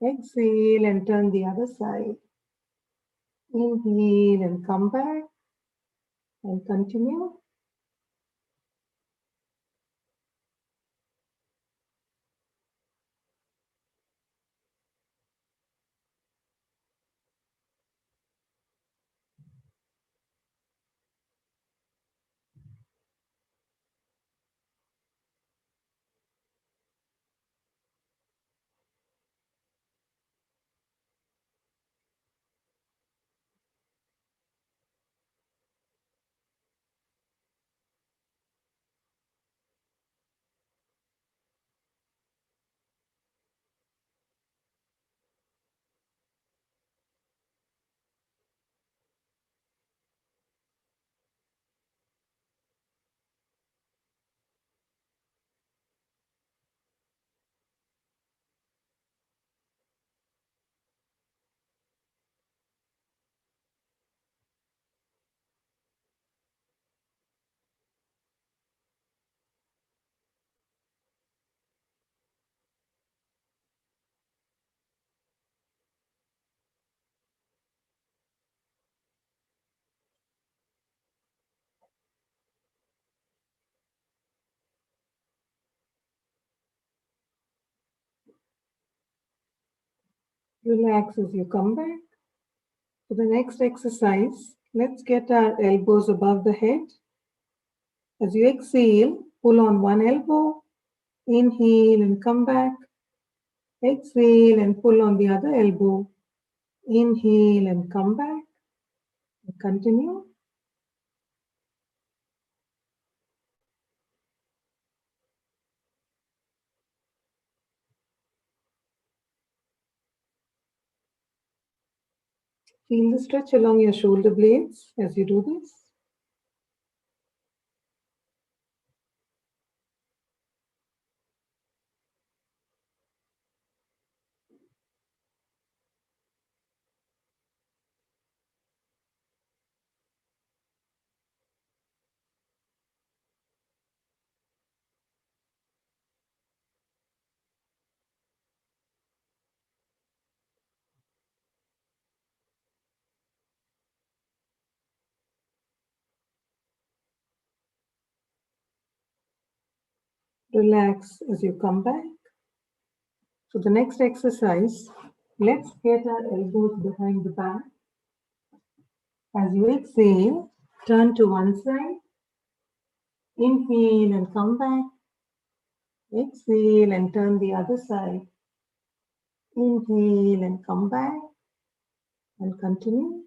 Exhale and turn the other side. Inhale and come back and continue. Relax as you come back. For the next exercise, let's get our elbows above the head. As you exhale, pull on one elbow, inhale and come back. Exhale and pull on the other elbow. Inhale and come back. And continue. Feel the stretch along your shoulder blades as you do this. Relax as you come back. For the next exercise, let's get our elbows behind the back. As you exhale, turn to one side. Inhale and come back. Exhale and turn the other side. Inhale and come back. And continue.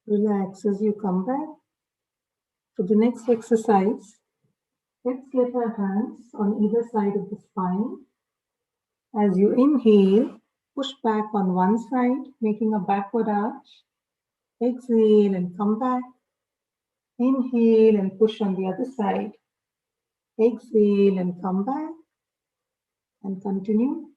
Relax as you come back. For the next exercise, let's get our hands on either side of the spine. As you inhale, push back on one side, making a backward arch. Exhale and come back. Inhale and push on the other side. Exhale and come back. And continue.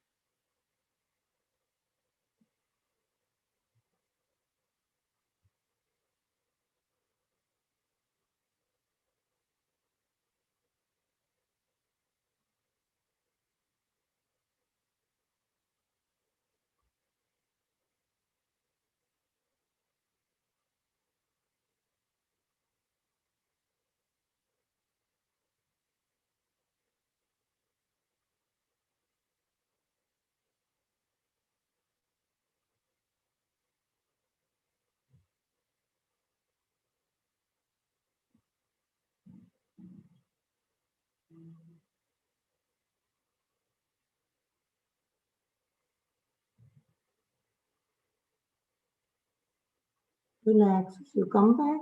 Relax as you come back.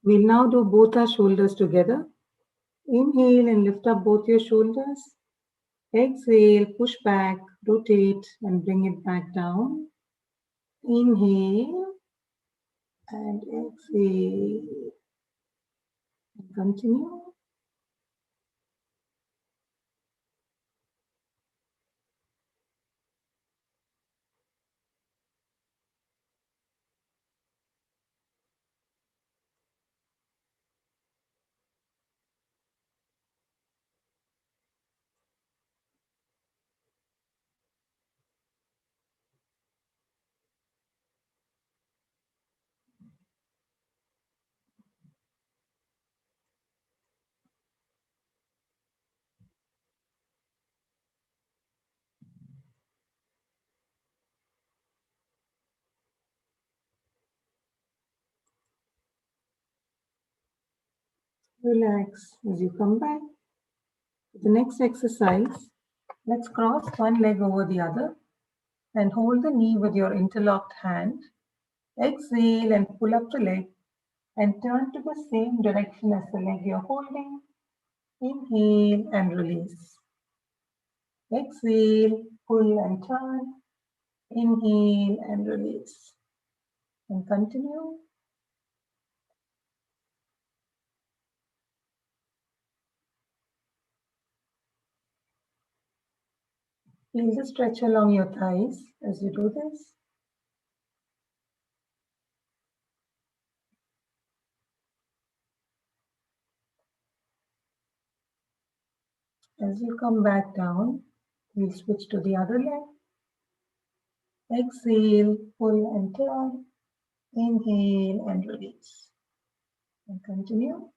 We'll now do both our shoulders together. Inhale and lift up both your shoulders. Exhale, push back, rotate and bring it back down. Inhale and exhale. And continue. Relax as you come back. The next exercise, let's cross one leg over the other and hold the knee with your interlocked hand. Exhale and pull up the leg and turn to the same direction as the leg you're holding. Inhale and release. Exhale, pull and turn. Inhale and release. And continue. Feel the stretch along your thighs as you do this. As you come back down, we'll switch to the other leg. Exhale, pull and turn. Inhale and release. And continue.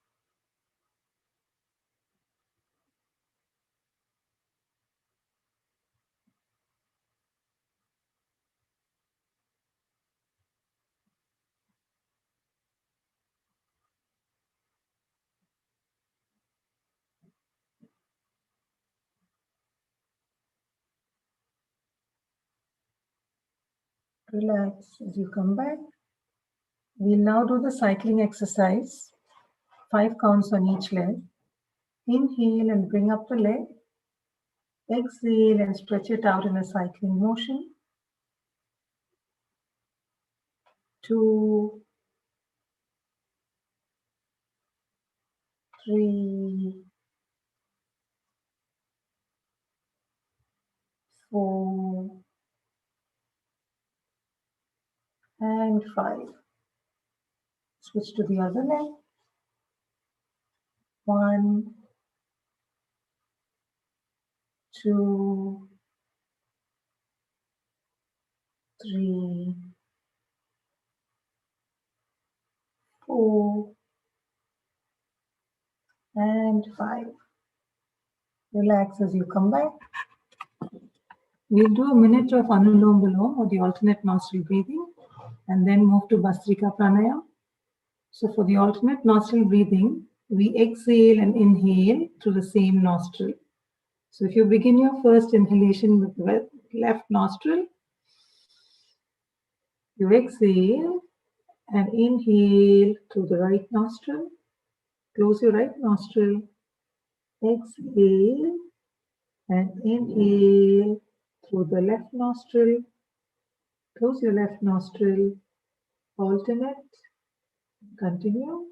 Relax as you come back. We'll now do the cycling exercise. 5 counts on each leg. Inhale and bring up the leg. Exhale and stretch it out in a cycling motion. 2, 3, 4, and 5. Switch to the other leg. 1, 2, 3, 4, and 5. Relax as you come back. We'll do a minute of Anulom Vilom or the alternate nostril breathing and then move to Bhastrika Pranayama. So for the alternate nostril breathing, we exhale and inhale through the same nostril. So if you begin your first inhalation with the left nostril, you exhale and inhale through the right nostril. Close your right nostril. Exhale and inhale through the left nostril. Close your left nostril. Alternate. Continue.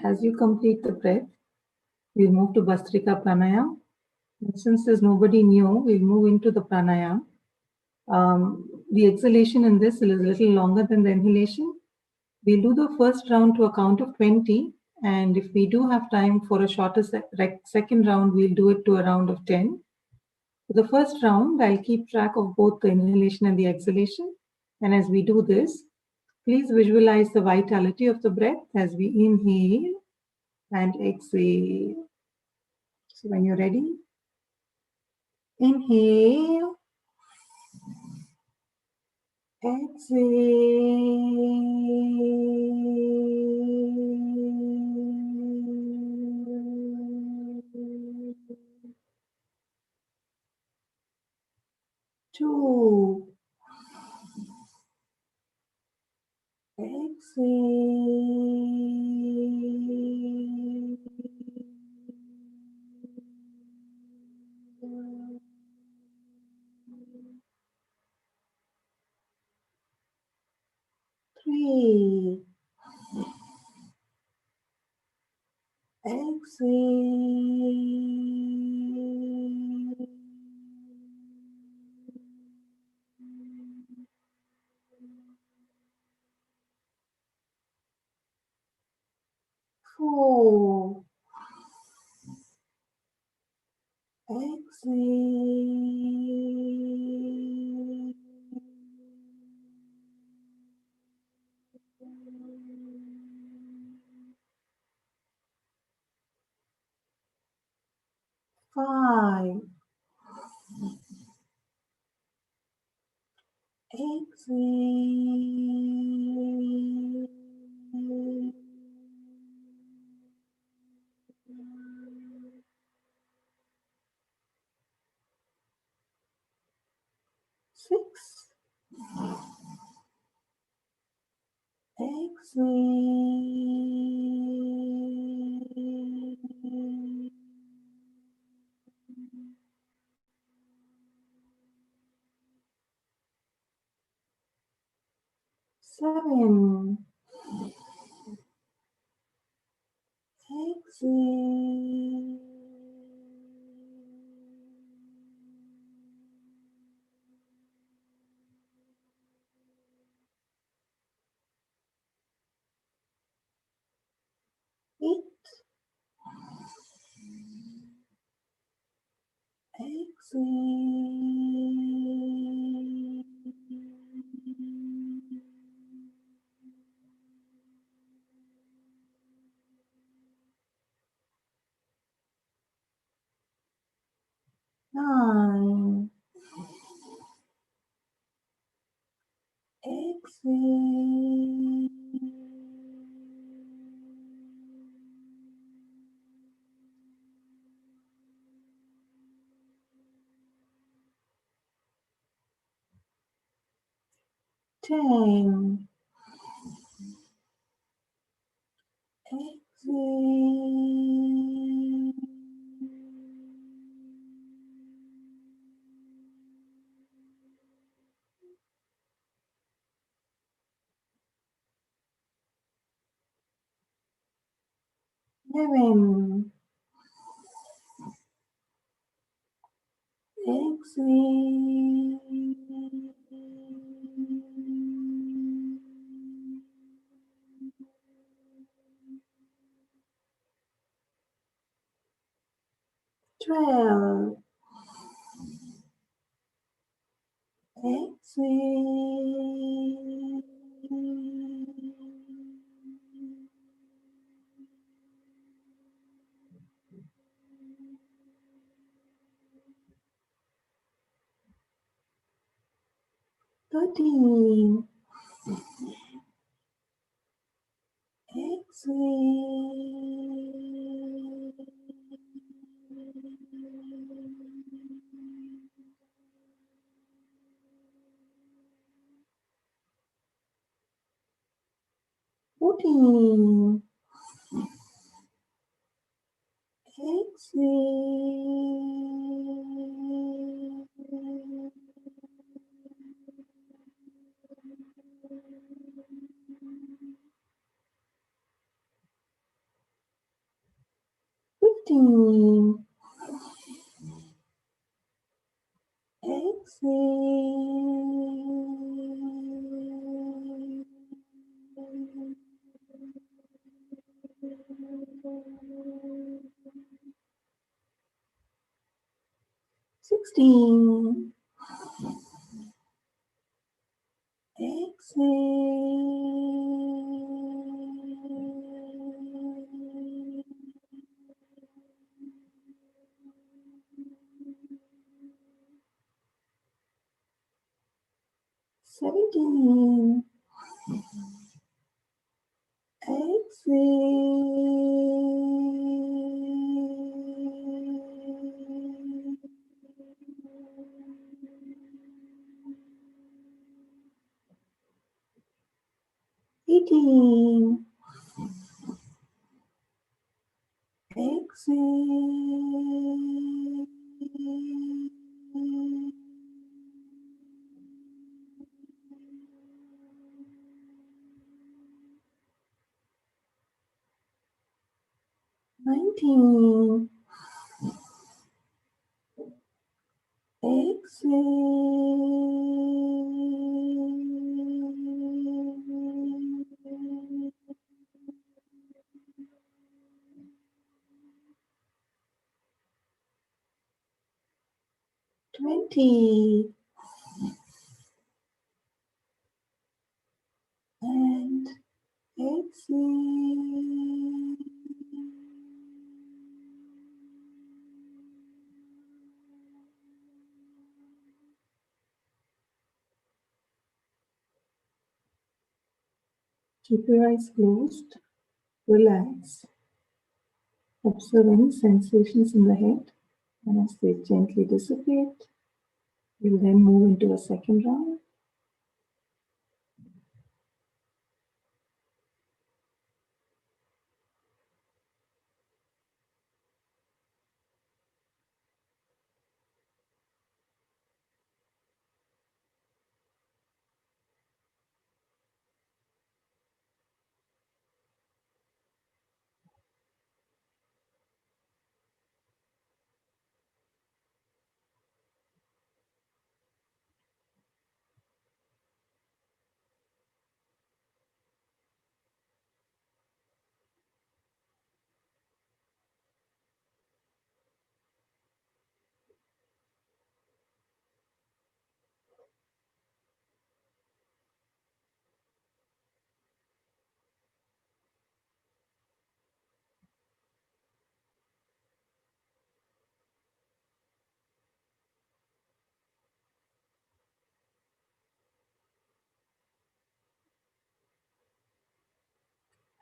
As you complete the breath, we'll move to Bhastrika Pranayama. And since there's nobody new, we'll move into the pranayama. The exhalation in this is a little longer than the inhalation. We'll do the first round to a count of 20. And if we do have time for a shorter second round, we'll do it to a round of 10. For the first round, I'll keep track of both the inhalation and the exhalation. And as we do this, please visualize the vitality of the breath as we inhale and exhale. So when you're ready, inhale, exhale. 2. Exhale. 3. Exhale. 4. Exhale. 5. Exhale. 6. Exhale. 7. Exhale. 8. Exhale. 9. Exhale. 10. Exhale. 11. Exhale. 12. Exhale. 13. Exhale. 14. Exhale. 15. Exhale. 16. Exhale. 17. Exhale. 18. Exhale. 19. Exhale. 20. And exhale. Keep your eyes closed. Relax. Observe any sensations in the head, and as they gently dissipate, we'll then move into a second round.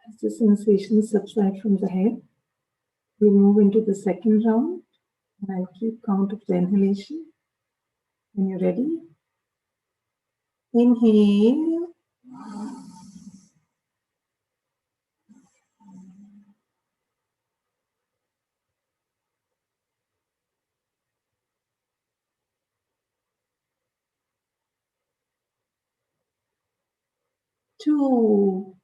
As the sensations subside from the head, we'll move into the second round, and I'll keep count of the inhalation. When you're ready, inhale. Two.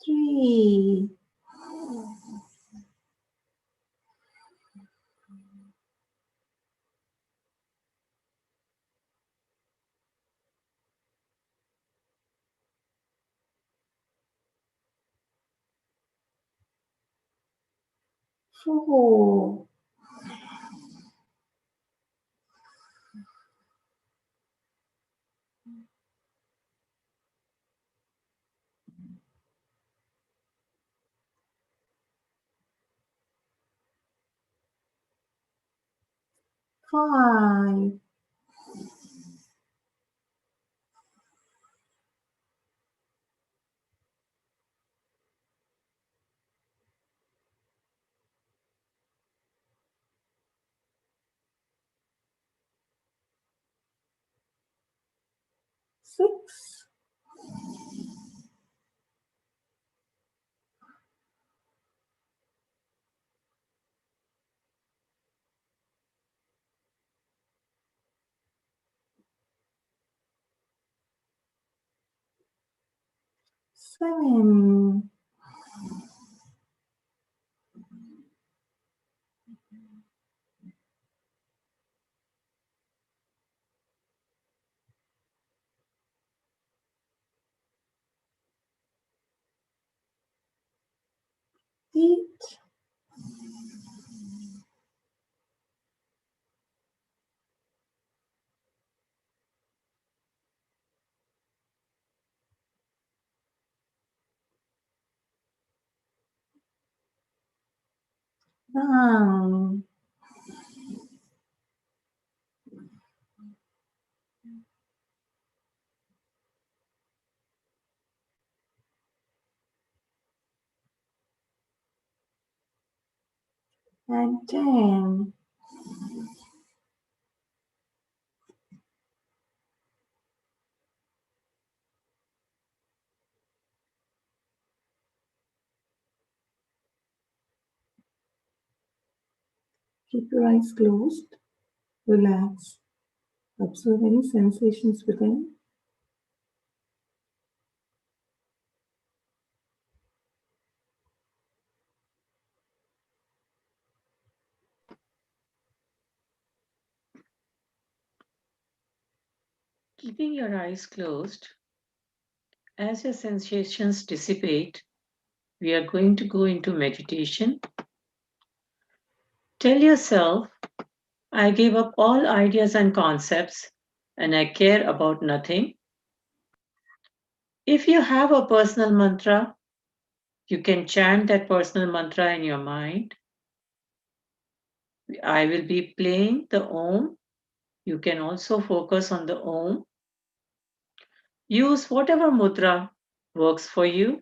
Three. Four. Five. Six. Seven. Eat. Down. And 10. Keep your eyes closed. Relax. Observe any sensations within. Keeping your eyes closed, as your sensations dissipate, we are going to go into meditation. Tell yourself, I gave up all ideas and concepts and I care about nothing. If you have a personal mantra, you can chant that personal mantra in your mind. I will be playing the Om. You can also focus on the Om. Use whatever mudra works for you.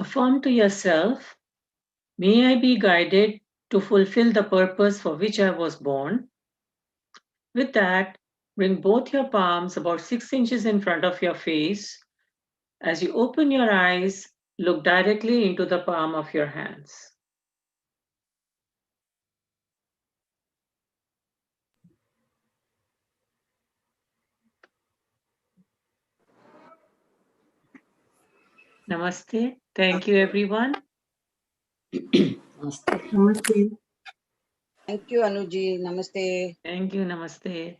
Affirm to yourself, may I be guided to fulfill the purpose for which I was born. With that, bring both your palms about 6 inches in front of your face. As you open your eyes, look directly into the palm of your hands. Namaste. Thank you, everyone. Namaste. Thank you, Anuji. Namaste. Thank you. Namaste.